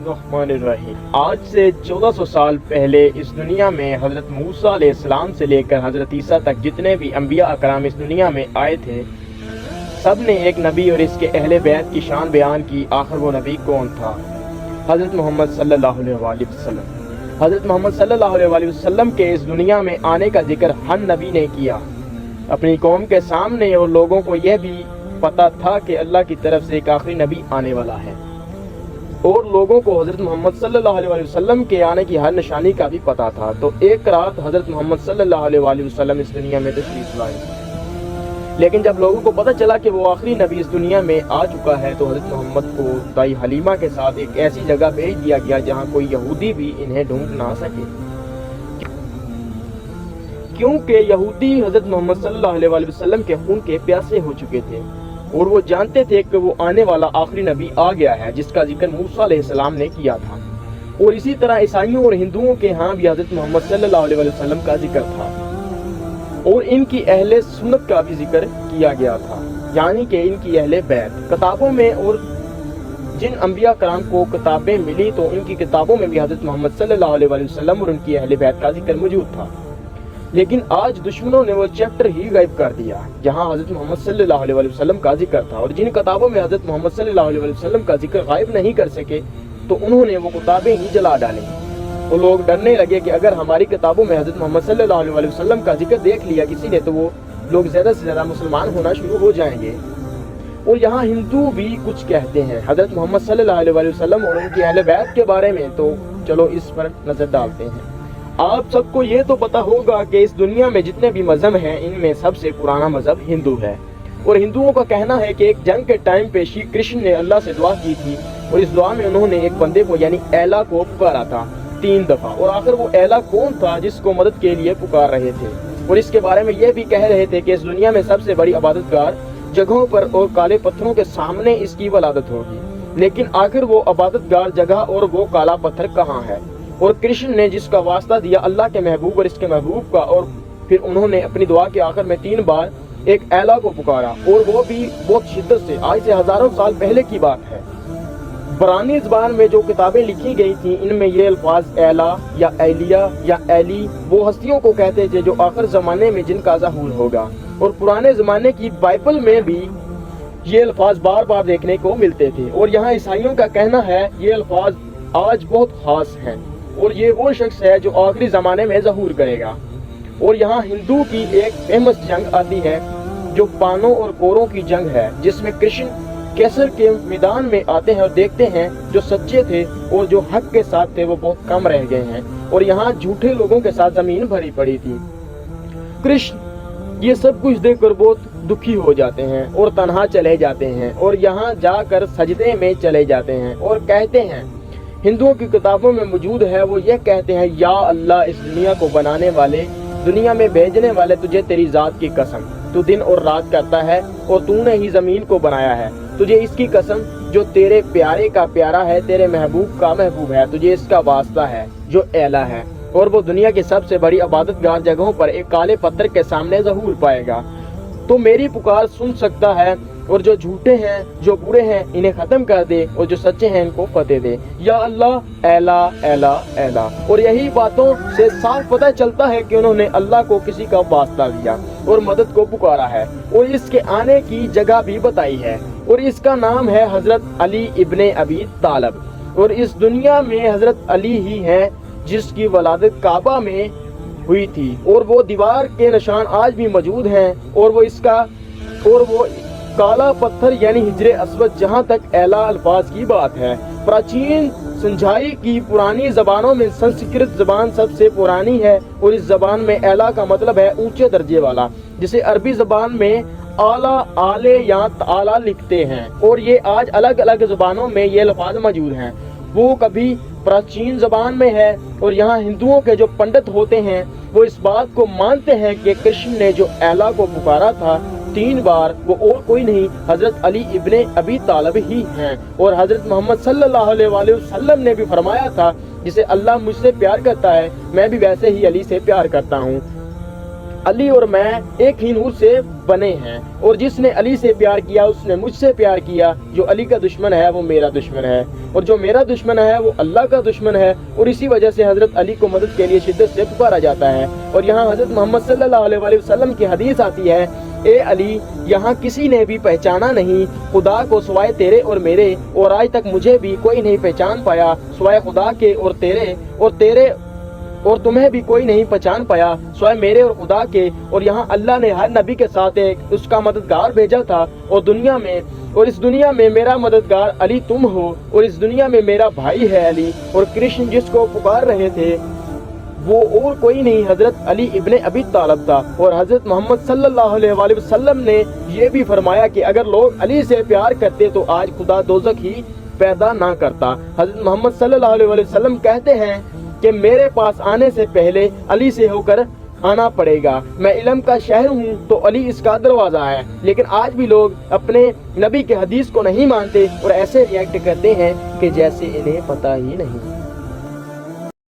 बिस्मिल्लाहिर्रहमानिर्रहीम। आज से 1400 साल पहले इस दुनिया में हज़रत मूसा अलैहिस्सलाम से लेकर हज़रत ईसा तक जितने भी अंबिया अकराम इस दुनिया में आए थे, सब ने एक नबी और इसके अहले बैत की शान बयान की। आखिर वो नबी कौन था? हज़रत मोहम्मद सल्लल्लाहु अलैहि वसल्लम। हज़रत मोहम्मद सल्लल्लाहु अलैहि वसल्लम के इस दुनिया में आने का जिक्र हर नबी ने किया अपनी कौम के सामने, और लोगों को यह भी पता था कि अल्लाह की तरफ से एक आखिरी नबी आने वाला है, और लोगों को हज़रत मोहम्मद सल्लल्लाहु अलैहि वसल्लम के आने की हर निशानी का भी पता था। तो एक रात हज़रत मोहम्मद सल्लल्लाहु अलैहि वसल्लम इस दुनिया में तशरीफ़ लाए, लेकिन जब लोगों को पता चला कि वो आखिरी नबी इस दुनिया में आ चुका है, तो हज़रत मोहम्मद को दाई हलीमा के साथ एक ऐसी जगह भेज दिया गया जहाँ कोई यहूदी भी इन्हें ढूंढ ना सके, क्योंकि यहूदी हज़रत मोहम्मद सल्लल्लाहु अलैहि वसल्लम के खून के प्यासे हो चुके थे, और वो जानते थे कि वो आने वाला आखिरी नबी आ गया है जिसका जिक्र मूसा अलैहिस्सलाम ने किया था। और इसी तरह ईसाइयों और हिंदुओं के यहाँ भी हज़रत मोहम्मद सल्लल्लाहु अलैहि वसल्लम का जिक्र था, और इनकी अहले सुन्नत का भी जिक्र किया गया था, यानी कि इनकी अहले बैत किताबों में। और जिन अंबिया कराम को किताबें मिली तो इनकी किताबों में भी हज़रत मोहम्मद सल्लल्लाहु अलैहि वसल्लम और उनकी अहले बैत का जिक्र मौजूद था। लेकिन आज दुश्मनों ने वो चैप्टर ही गायब कर दिया जहाँ हज़रत मोहम्मद सल्लल्लाहु अलैहि वसल्लम का जिक्र था, और जिन किताबों में हज़रत मोहम्मद सल्लल्लाहु अलैहि वसल्लम का जिक्र गायब नहीं कर सके तो उन्होंने वो किताबें ही जला डाली। तो लोग डरने लगे कि अगर हमारी किताबों में हज़रत मोहम्मद सल्लल्लाहु अलैहि वसल्लम का जिक्र देख लिया किसी ने, तो वो लोग ज़्यादा से ज़्यादा मुसलमान होना शुरू हो जाएंगे। और यहाँ हिंदू भी कुछ कहते हैं हज़रत मोहम्मद सल्लल्लाहु अलैहि वसल्लम और उनकी अहले बैत के बारे में, तो चलो इस पर नज़र डालते हैं। आप सबको ये तो पता होगा कि इस दुनिया में जितने भी मजहब हैं, इनमें सबसे पुराना मजहब हिंदू है, और हिंदुओं का कहना है कि एक जंग के टाइम पे श्री कृष्ण ने अल्लाह से दुआ की थी, और इस दुआ में उन्होंने एक बंदे को यानी एला को पुकारा था 3 दफा, और आखिर वो एला कौन था जिसको मदद के लिए पुकार रहे थे, और इसके बारे में यह भी कह रहे थे कि इस दुनिया में सबसे बड़ी इबादतगार जगहों पर और काले पत्थरों के सामने इसकी वलादत होगी। लेकिन आखिर वो इबादतगार जगह और वो काला पत्थर कहाँ है? और कृष्ण ने जिसका वास्ता दिया अल्लाह के महबूब और इसके महबूब का, और फिर उन्होंने अपनी दुआ के आखिर में 3 बार एक एला को पुकारा, और वो भी बहुत शिद्दत से। आज से हजारों साल पहले की बात है। बरानी ज़बान में जो किताबें लिखी गई थी, इनमें ये अल्फाज एला या एलिया या एली वो हस्तियों को कहते थे जो आखिर ज़माने में जिनका ज़हूर होगा। और पुराने ज़माने की बाइबल में भी ये अल्फाज बार बार देखने को मिलते थे। और यहाँ ईसाइयों का कहना है ये अल्फाज आज बहुत खास हैं, और ये वो शख्स है जो आखिरी ज़माने में ज़हूर करेगा। और यहाँ हिंदू की एक फेमस जंग आती है जो पानों और कोरों की जंग है, जिसमें कृष्ण कैसर के मैदान में आते हैं और देखते हैं जो सच्चे थे और जो हक के साथ थे वो बहुत कम रह गए हैं, और यहाँ झूठे लोगों के साथ जमीन भरी पड़ी थी। कृष्ण ये सब कुछ देखकर बहुत दुखी हो जाते हैं और तन्हा चले जाते हैं, और यहाँ जाकर सजदे में चले जाते हैं और कहते हैं, हिंदुओं की किताबों में मौजूद है, वो ये कहते हैं, या अल्लाह इस दुनिया को बनाने वाले, दुनिया में भेजने वाले, तुझे तेरी ज़ात की कसम, तू दिन और रात करता है और तूने ही ज़मीन को बनाया है, तुझे इसकी कसम जो तेरे प्यारे का प्यारा है, तेरे महबूब का महबूब है, तुझे इसका वास्ता है जो एला है, और वो दुनिया की सबसे बड़ी इबादतगार जगहों पर एक काले पत्थर के सामने ज़हूर पाएगा। तो मेरी पुकार सुन सकता है, और जो झूठे हैं जो बुरे हैं इन्हें खत्म कर दे, और जो सच्चे हैं इनको फतेह दे। या अल्लाह एला एला एला। और यही बातों से साफ पता चलता है कि उन्होंने अल्लाह को किसी का वास्ता दिया और मदद को पुकारा है, और इसके आने की जगह भी बताई है, और इसका नाम है हजरत अली इब्ने अबी तालब। और इस दुनिया में हजरत अली ही है जिसकी वलादत काबा में हुई थी, और वो दीवार के निशान आज भी मौजूद हैं, और वो काला पत्थर यानी हिजरे अस्वद। जहाँ तक एला अल्फाज की बात है, प्राचीन संझाई की पुरानी जबानों में संस्कृत जबान सबसे पुरानी है, और इस जबान में एला का मतलब है ऊंचे दर्जे वाला, जिसे अरबी जबान में आला आले या ताला लिखते हैं। और ये आज अलग अलग जबानों में ये अल्फाज मौजूद हैं, वो कभी प्राचीन जबान में है। और यहाँ हिंदुओं के जो पंडित होते हैं वो इस बात को मानते हैं कि कृष्ण ने जो एला को पुकारा था 3 बार, वो और कोई नहीं हजरत अली इब्ने अबी तालिब ही हैं। और हजरत मोहम्मद सल्लल्लाहु अलैहि वसल्लम ने भी फरमाया था, जिसे अल्लाह मुझसे प्यार करता है मैं भी वैसे ही अली से प्यार करता हूँ। علی اور میں ایک ہی نور سے بنے ہیں، اور جس نے علی سے پیار کیا اس نے مجھ سے پیار کیا، جو علی کا دشمن ہے وہ میرا دشمن ہے، اور جو میرا دشمن ہے وہ اللہ کا دشمن ہے، اور اسی وجہ سے حضرت علی کو مدد کے لیے شدت سے پکارا جاتا ہے۔ اور یہاں حضرت محمد صلی اللہ علیہ وآلہ وسلم کی حدیث آتی ہے، اے علی، یہاں کسی نے بھی پہچانا نہیں خدا کو سوائے تیرے اور میرے، اور آج تک مجھے بھی کوئی نہیں پہچان پایا سوائے خدا کے، اور تمہیں بھی کوئی نہیں پہچان پایا سوائے میرے اور خدا کے، اور یہاں اللہ نے ہر نبی کے ساتھ ایک اس کا مددگار بھیجا تھا، اور اس دنیا میں میرا مددگار علی تم ہو، اور اس دنیا میں میرا بھائی ہے علی، اور کرشن جس کو پکار رہے تھے وہ اور کوئی نہیں حضرت علی ابن ابی طالب تھا۔ اور حضرت محمد صلی اللہ علیہ وآلہ وسلم نے یہ بھی فرمایا کہ اگر لوگ علی سے پیار کرتے تو آج خدا دوزخ ہی پیدا نہ کرتا۔ حضرت محمد صلی اللہ علیہ وآلہ وسلم کہتے ہیں کہ میرے پاس آنے سے پہلے علی سے ہو کر آنا پڑے گا، میں علم کا شہر ہوں تو علی اس کا دروازہ ہے۔ لیکن آج بھی لوگ اپنے نبی کے حدیث کو نہیں مانتے اور ایسے ریئیکٹ کرتے ہیں کہ جیسے انہیں پتہ ہی نہیں۔